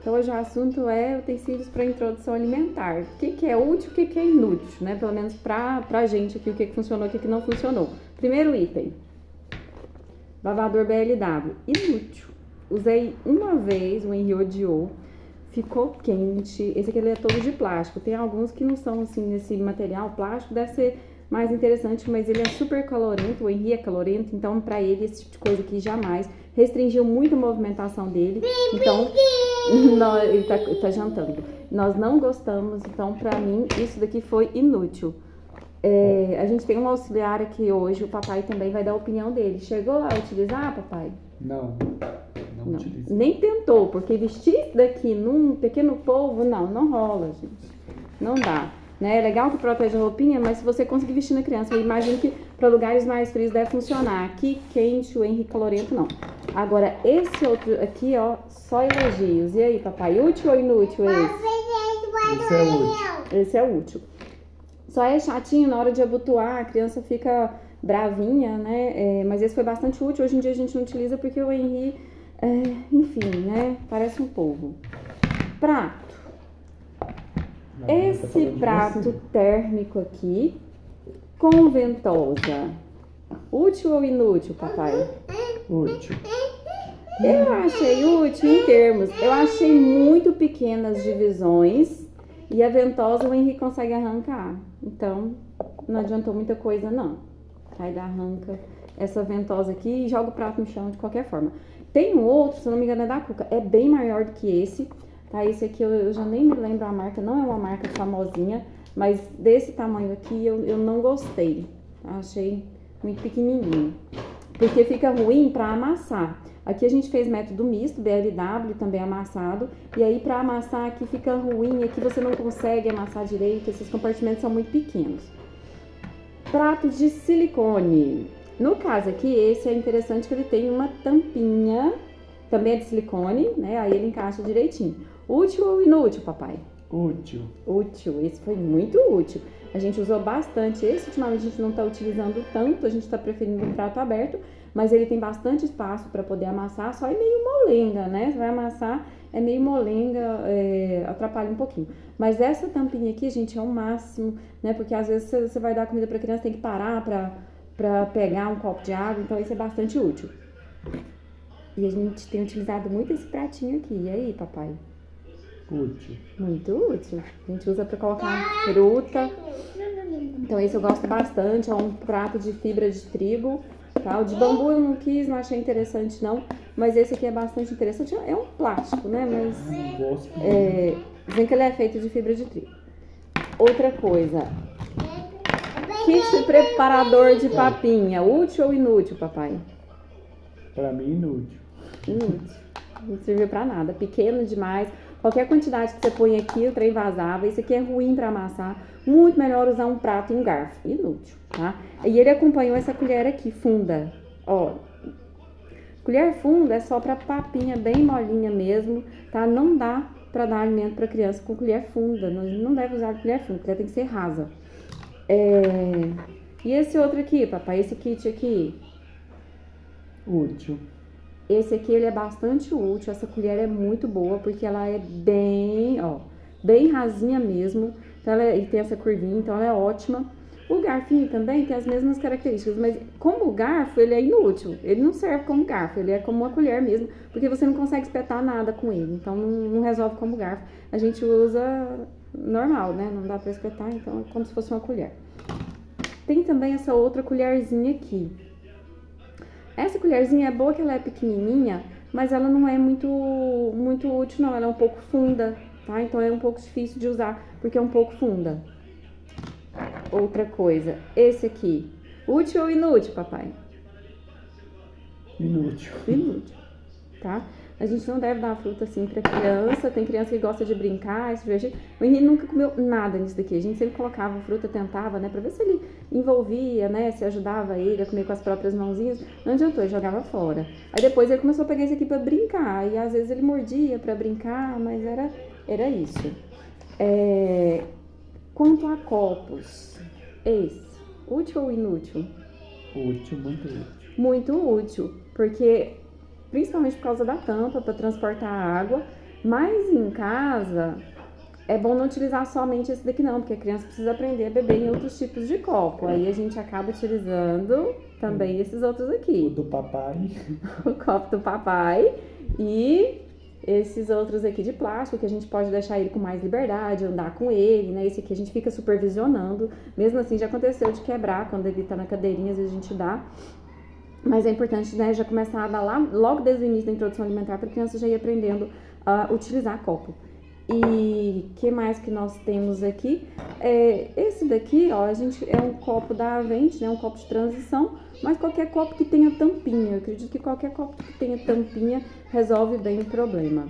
Então hoje o assunto é utensílios para introdução alimentar. O que é útil, o que é inútil, né? Pelo menos pra gente aqui, o que funcionou, o que não funcionou. Primeiro item, lavador BLW, inútil. Usei uma vez, o Henri odiou, ficou quente. Esse aqui ele é todo de plástico. Tem alguns que não são assim nesse material plástico, deve ser mais interessante, mas ele é super calorento, o Henri é calorento, então pra ele esse tipo de coisa aqui jamais. Restringiu muito a movimentação dele, então não, ele tá jantando. Nós não gostamos, então pra mim isso daqui foi inútil. A gente tem um auxiliar aqui hoje, o papai também vai dar a opinião dele. Chegou a utilizar, papai? Não utilizo. Nem tentou, porque vestir isso daqui num pequeno polvo, não rola, gente. Não dá. Né? É legal que protege a roupinha, mas se você conseguir vestir na criança, eu imagino que para lugares mais frios deve funcionar. Aqui, quente, o Henri calorento, não. Agora, esse outro aqui, ó, só elogios. E aí, papai, útil ou inútil esse? Esse é útil. Esse é útil. Só é chatinho na hora de abotoar, a criança fica bravinha, né? Mas esse foi bastante útil. Hoje em dia a gente não utiliza porque o Henri, enfim, né? Parece um polvo. Prato. Esse prato térmico aqui, com ventosa, útil ou inútil, papai? Útil. Eu achei útil em termos, eu achei muito pequenas divisões e a ventosa o Henri consegue arrancar, então não adiantou muita coisa não. Aí ele arranca essa ventosa aqui e joga o prato no chão de qualquer forma. Tem um outro, se não me engano é da Cuca, é bem maior do que esse. Tá, esse aqui eu já nem me lembro a marca, não é uma marca famosinha, mas desse tamanho aqui eu não gostei. Achei muito pequenininho, porque fica ruim para amassar. Aqui a gente fez método misto, BLW, também amassado, e aí para amassar aqui fica ruim, aqui você não consegue amassar direito, esses compartimentos são muito pequenos. Prato de silicone. No caso aqui, esse é interessante que ele tem uma tampinha, também é de silicone, né? Aí ele encaixa direitinho. Útil ou inútil, papai? Útil. Útil, esse foi muito útil. A gente usou bastante esse, ultimamente a gente não tá utilizando tanto, a gente tá preferindo um prato aberto, mas ele tem bastante espaço para poder amassar, só é meio molenga, né? Você vai amassar, é meio molenga, atrapalha um pouquinho. Mas essa tampinha aqui, gente, é o máximo, né? Porque às vezes você vai dar comida pra criança, tem que parar pra pegar um copo de água, então isso é bastante útil. E a gente tem utilizado muito esse pratinho aqui. E aí, papai? Útil. Muito útil. A gente usa pra colocar fruta. Então esse eu gosto bastante. É um prato de fibra de trigo. Tá? O de bambu eu não quis, não achei interessante não. Mas esse aqui é bastante interessante. É um plástico, né? Mas dizem que ele é feito de fibra de trigo. Outra coisa. Kit preparador de papinha. Útil ou inútil, papai? Pra mim, inútil. Inútil. Não serviu pra nada. Pequeno demais. Qualquer quantidade que você põe aqui, o trem vazava. Isso aqui é ruim pra amassar. Muito melhor usar um prato e um garfo. Inútil, tá? E ele acompanhou essa colher aqui, funda. Ó. Colher funda é só pra papinha bem molinha mesmo, tá? Não dá pra dar alimento pra criança com colher funda. Não deve usar colher funda, porque ela tem que ser rasa. E esse outro aqui, papai? Esse kit aqui? Útil. Esse aqui, ele é bastante útil. Essa colher é muito boa, porque ela é bem, ó, bem rasinha mesmo. Então, e tem essa curvinha, então ela é ótima. O garfinho também tem as mesmas características, mas como o garfo, ele é inútil. Ele não serve como garfo, ele é como uma colher mesmo, porque você não consegue espetar nada com ele. Então, não resolve como garfo. A gente usa normal, né? Não dá pra espetar, então é como se fosse uma colher. Tem também essa outra colherzinha aqui. Essa colherzinha é boa que ela é pequenininha, mas ela não é muito útil não, ela é um pouco funda, tá? Então é um pouco difícil de usar, porque é um pouco funda. Outra coisa, esse aqui, útil ou inútil, papai? Inútil. Inútil, tá? A gente não deve dar fruta assim pra criança, tem criança que gosta de brincar, se divertir. O Henrique nunca comeu nada nisso daqui, a gente sempre colocava fruta, tentava, né, pra ver se ele envolvia, né, se ajudava ele a comer com as próprias mãozinhas. Não adiantou, ele jogava fora. Aí depois ele começou a pegar isso aqui pra brincar, e às vezes ele mordia pra brincar, mas era isso. Quanto a copos, esse, útil ou inútil? Útil, muito útil. Muito útil, porque principalmente por causa da tampa para transportar a água, Mas em casa, é bom não utilizar somente esse daqui não, porque a criança precisa aprender a beber em outros tipos de copo. Aí a gente acaba utilizando também esses outros O aqui. do papai. O copo do papai e esses outros aqui de plástico, que a gente pode deixar ele com mais liberdade, andar com ele, né? Esse aqui a gente fica supervisionando. Mesmo assim, já aconteceu de quebrar quando ele tá na cadeirinha, às vezes a gente dá. Mas é importante, né, já começar a dar lá, logo desde o início da introdução alimentar, para a criança já ir aprendendo a utilizar copo. E que mais que nós temos aqui? Esse daqui, ó, a gente é um copo da Avente, né, um copo de transição, mas qualquer copo que tenha tampinha. Eu acredito que qualquer copo que tenha tampinha resolve bem o problema.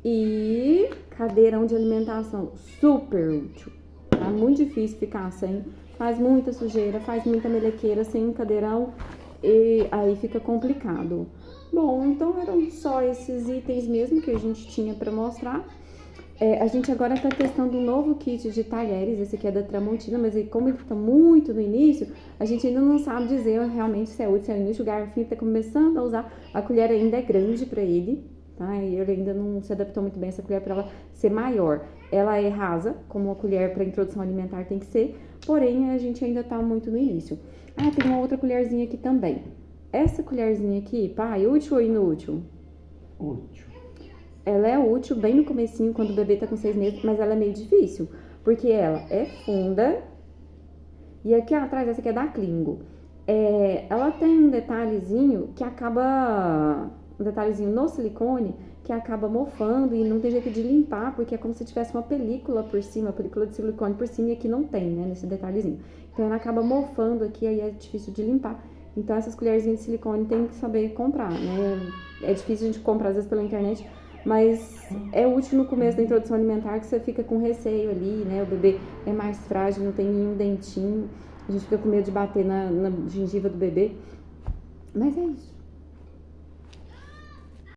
E cadeirão de alimentação, super útil. Tá muito difícil ficar sem. Faz muita sujeira, faz muita melequeira sem um cadeirão. E aí fica complicado. Bom, então eram só esses itens mesmo que a gente tinha para mostrar. A gente agora está testando um novo kit de talheres, esse aqui é da Tramontina, mas como ele está muito no início, a gente ainda não sabe dizer realmente se é útil, se é inútil. O garfinho está começando a usar, a colher ainda é grande para ele, tá? E ele ainda não se adaptou muito bem a essa colher para ela ser maior. Ela é rasa, como a colher para introdução alimentar tem que ser, porém a gente ainda está muito no início. Ah, tem uma outra colherzinha aqui também. Essa colherzinha aqui, pai, útil ou inútil? Útil. Ela é útil bem no comecinho, quando o bebê tá com 6 meses, mas ela é meio difícil, porque ela é funda, e aqui atrás, essa aqui é da Klingo. Ela tem um detalhezinho que acaba, um detalhezinho no silicone, que acaba mofando e não tem jeito de limpar, porque é como se tivesse uma película por cima, uma película de silicone por cima, e aqui não tem, né, nesse detalhezinho. Então ela acaba mofando aqui, aí é difícil de limpar. Então essas colherzinhas de silicone tem que saber comprar, né? É difícil a gente comprar às vezes pela internet, mas é útil no começo da introdução alimentar, que você fica com receio ali, né? O bebê é mais frágil, não tem nenhum dentinho, a gente fica com medo de bater na gengiva do bebê. Mas é isso.